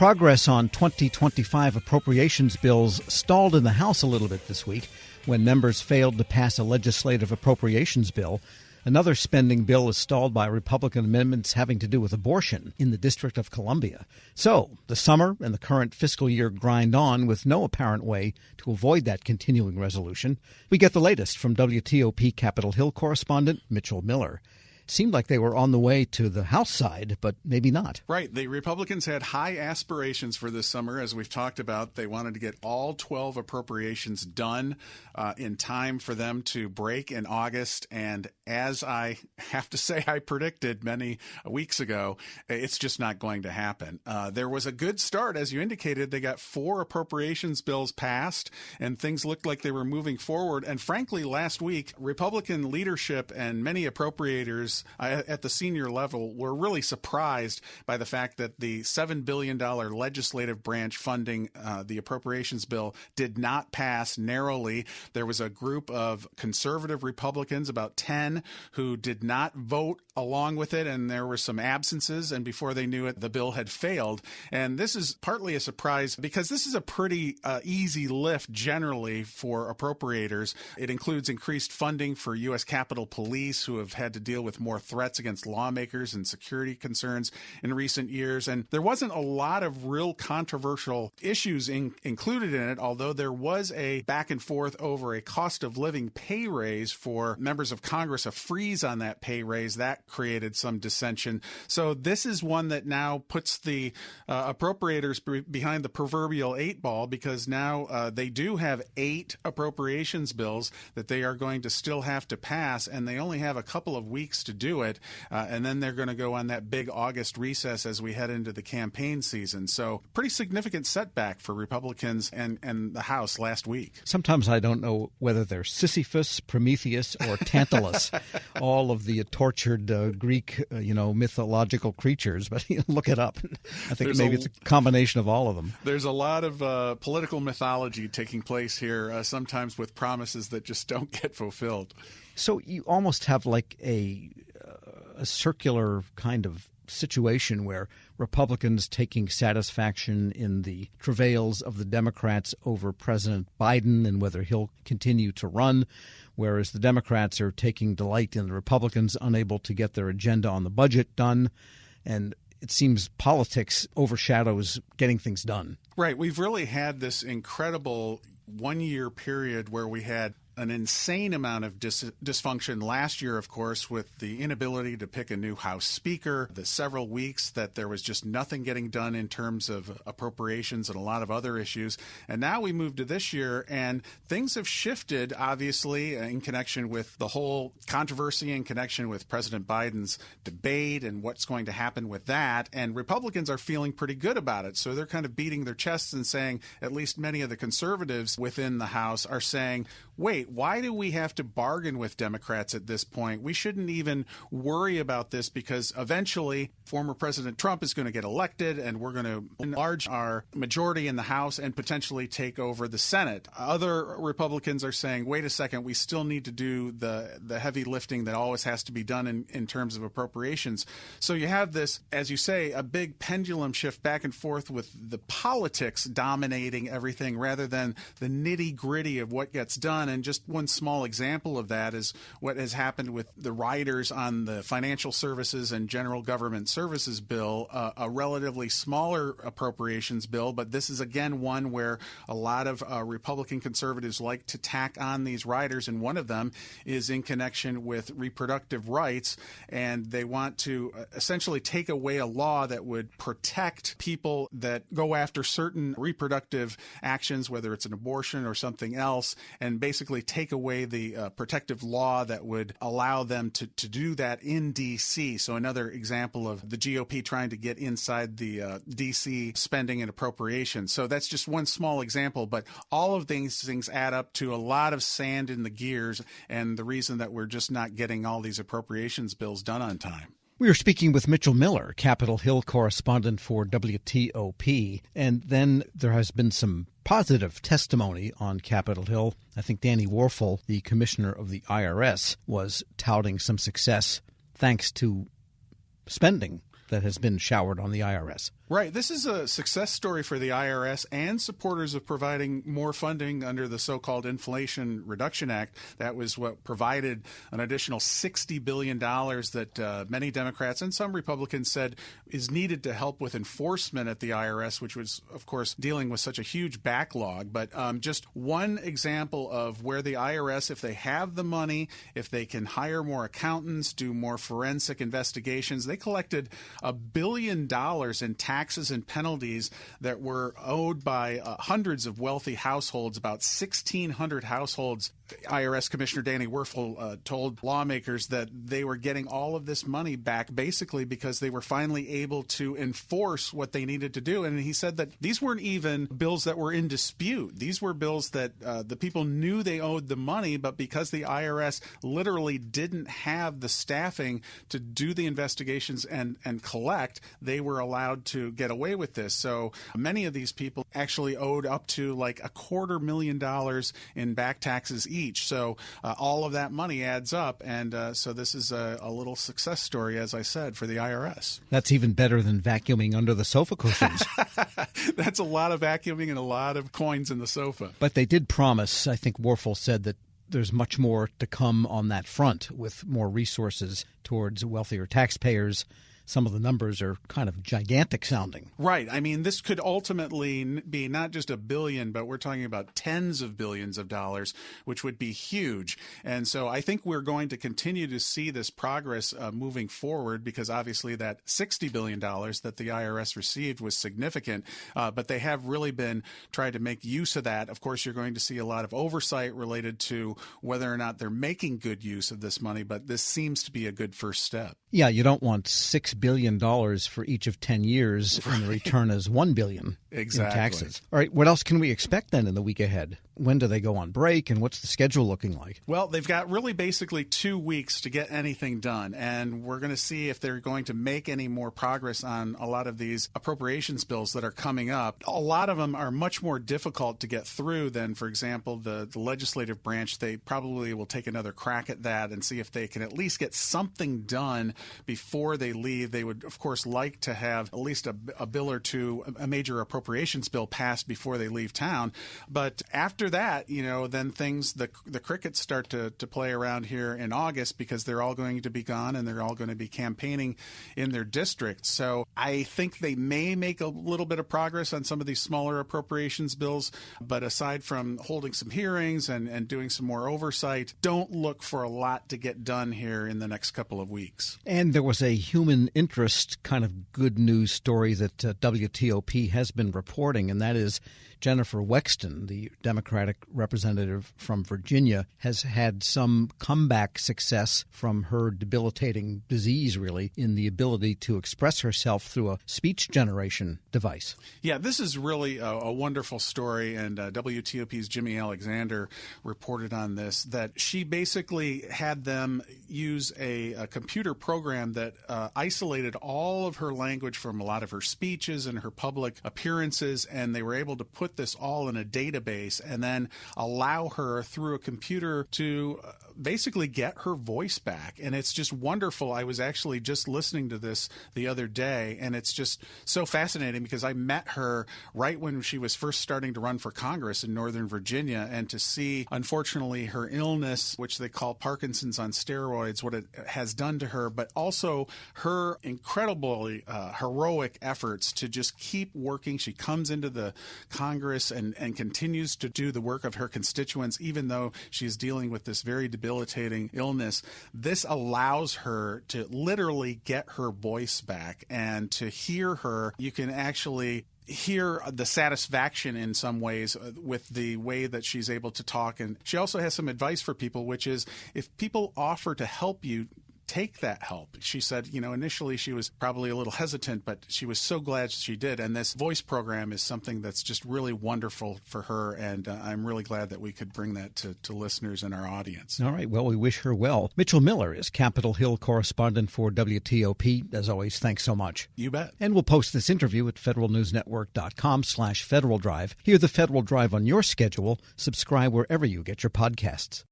Progress on 2025 appropriations bills stalled in the House a little bit this week when members failed to pass a legislative appropriations bill. Another spending bill is stalled by Republican amendments having to do with abortion in the District of Columbia. So the summer and the current fiscal year grind on with no apparent way to avoid that continuing resolution. We get the latest from WTOP Capitol Hill correspondent Mitchell Miller. Seemed like they were on the way to the House side, but maybe not. Right. The Republicans had high aspirations for this summer. As we've talked about, they wanted to get all 12 appropriations done in time for them to break in August. And as I have to say, I predicted many weeks ago, it's just not going to happen. There was a good start. As you indicated, they got 4 appropriations bills passed, and things looked like they were moving forward. And frankly, last week, Republican leadership and many appropriators at the senior level were really surprised by the fact that the $7 billion legislative branch funding the appropriations bill did not pass narrowly. There was a group of conservative Republicans, about 10, who did not vote along with it, and there were some absences, and before they knew it, the bill had failed. And this is partly a surprise because this is a pretty easy lift generally for appropriators. It includes increased funding for U.S. Capitol Police, who have had to deal with more threats against lawmakers and security concerns in recent years. And there wasn't a lot of real controversial issues included in it, although there was a back and forth over a cost of living pay raise for members of Congress, a freeze on that pay raise. That created some dissension. So this is one that now puts the appropriators behind the proverbial 8 ball, because now they do have 8 appropriations bills that they are going to still have to pass, and they only have a couple of weeks to do it, and then they're going to go on that big August recess as we head into the campaign season. So pretty significant setback for Republicans and the House last week. Sometimes I don't know whether they're Sisyphus, Prometheus, or Tantalus, all of the tortured Greek, mythological creatures, but look it up. I think maybe it's a combination of all of them. There's a lot of political mythology taking place here, sometimes with promises that just don't get fulfilled. So you almost have like a circular kind of situation where Republicans taking satisfaction in the travails of the Democrats over President Biden and whether he'll continue to run, whereas the Democrats are taking delight in the Republicans unable to get their agenda on the budget done. And it seems politics overshadows getting things done. Right. We've really had this incredible one-year period where we had an insane amount of dysfunction last year, of course, with the inability to pick a new House Speaker, the several weeks that there was just nothing getting done in terms of appropriations and a lot of other issues. And now we move to this year, and things have shifted, obviously, in connection with the whole controversy in connection with President Biden's debate and what's going to happen with that. And Republicans are feeling pretty good about it. So they're kind of beating their chests and saying, at least many of the conservatives within the House are saying, wait, why do we have to bargain with Democrats at this point? We shouldn't even worry about this because eventually former President Trump is going to get elected and we're going to enlarge our majority in the House and potentially take over the Senate. Other Republicans are saying, wait a second, we still need to do the heavy lifting that always has to be done in terms of appropriations. So you have this, as you say, a big pendulum shift back and forth with the politics dominating everything rather than the nitty-gritty of what gets done. And just one small example of that is what has happened with the riders on the Financial Services and General Government Services bill, a relatively smaller appropriations bill, but this is again one where a lot of Republican conservatives like to tack on these riders, and one of them is in connection with reproductive rights, and they want to essentially take away a law that would protect people that go after certain reproductive actions, whether it's an abortion or something else, and basically take away the protective law that would allow them to do that in D.C. So another example of the GOP trying to get inside the D.C. spending and appropriations. So that's just one small example, but all of these things add up to a lot of sand in the gears and the reason that we're just not getting all these appropriations bills done on time. We are speaking with Mitchell Miller, Capitol Hill correspondent for WTOP. And then there has been some positive testimony on Capitol Hill. I think Danny Warfel, the commissioner of the IRS, was touting some success thanks to spending that has been showered on the IRS. Right. This is a success story for the IRS and supporters of providing more funding under the so-called Inflation Reduction Act. That was what provided an additional $60 billion that many Democrats and some Republicans said is needed to help with enforcement at the IRS, which was, of course, dealing with such a huge backlog. But just one example of where the IRS, if they have the money, if they can hire more accountants, do more forensic investigations, they collected $1 billion in taxes and penalties that were owed by hundreds of wealthy households, about 1,600 households. IRS Commissioner Danny Werfel told lawmakers that they were getting all of this money back basically because they were finally able to enforce what they needed to do. And he said that these weren't even bills that were in dispute. These were bills that the people knew they owed the money, but because the IRS literally didn't have the staffing to do the investigations and collect, they were allowed to get away with this. So many of these people actually owed up to like $250,000 in back taxes each. So all of that money adds up. And so this is a little success story, as I said, for the IRS. That's even better than vacuuming under the sofa cushions. That's a lot of vacuuming and a lot of coins in the sofa. But they did promise, I think Werfel said, that there's much more to come on that front with more resources towards wealthier taxpayers. Some of the numbers are kind of gigantic sounding. Right. I mean, this could ultimately be not just $1 billion, but we're talking about tens of billions of dollars, which would be huge. And so I think we're going to continue to see this progress moving forward because obviously that $60 billion that the IRS received was significant, but they have really been trying to make use of that. Of course, you're going to see a lot of oversight related to whether or not they're making good use of this money, but this seems to be a good first step. Yeah, you don't want $6 billion for each of 10 years and the return is $1 billion exactly. in taxes. All right, what else can we expect then in the week ahead? When do they go on break and what's the schedule looking like? Well, they've got really basically 2 weeks to get anything done, and we're going to see if they're going to make any more progress on a lot of these appropriations bills that are coming up. A lot of them are much more difficult to get through than, for example, the legislative branch. They probably will take another crack at that and see if they can at least get something done before they leave. They would, of course, like to have at least a bill or two, a major appropriations bill passed before they leave town. But after that, then things, the crickets start to play around here in August because they're all going to be gone and they're all going to be campaigning in their districts. So I think they may make a little bit of progress on some of these smaller appropriations bills. But aside from holding some hearings and doing some more oversight, don't look for a lot to get done here in the next couple of weeks. And there was a human interest kind of good news story that WTOP has been reporting, and that is Jennifer Wexton, the Democratic representative from Virginia, has had some comeback success from her debilitating disease, really, in the ability to express herself through a speech generation device. Yeah, this is really a wonderful story, and WTOP's Jimmy Alexander reported on this, that she basically had them use a computer program that isolated all of her language from a lot of her speeches and her public appearances, and they were able to put this all in a database and then allow her through a computer to basically get her voice back. And it's just wonderful. I was actually just listening to this the other day, and it's just so fascinating because I met her right when she was first starting to run for Congress in Northern Virginia, and to see, unfortunately, her illness, which they call Parkinson's on steroids, what it has done to her, but also her incredibly heroic efforts to just keep working. She comes into the Congress and continues to do the work of her constituents, even though she's dealing with this very debilitating illness. This allows her to literally get her voice back, and to hear her, you can actually hear the satisfaction in some ways with the way that she's able to talk. And she also has some advice for people, which is if people offer to help you, take that help. She said, initially she was probably a little hesitant, but she was so glad she did. And this voice program is something that's just really wonderful for her. And I'm really glad that we could bring that to listeners and our audience. All right. Well, we wish her well. Mitchell Miller is Capitol Hill correspondent for WTOP. As always, thanks so much. You bet. And we'll post this interview at federalnewsnetwork.com/Federal Drive. Hear the Federal Drive on your schedule. Subscribe wherever you get your podcasts.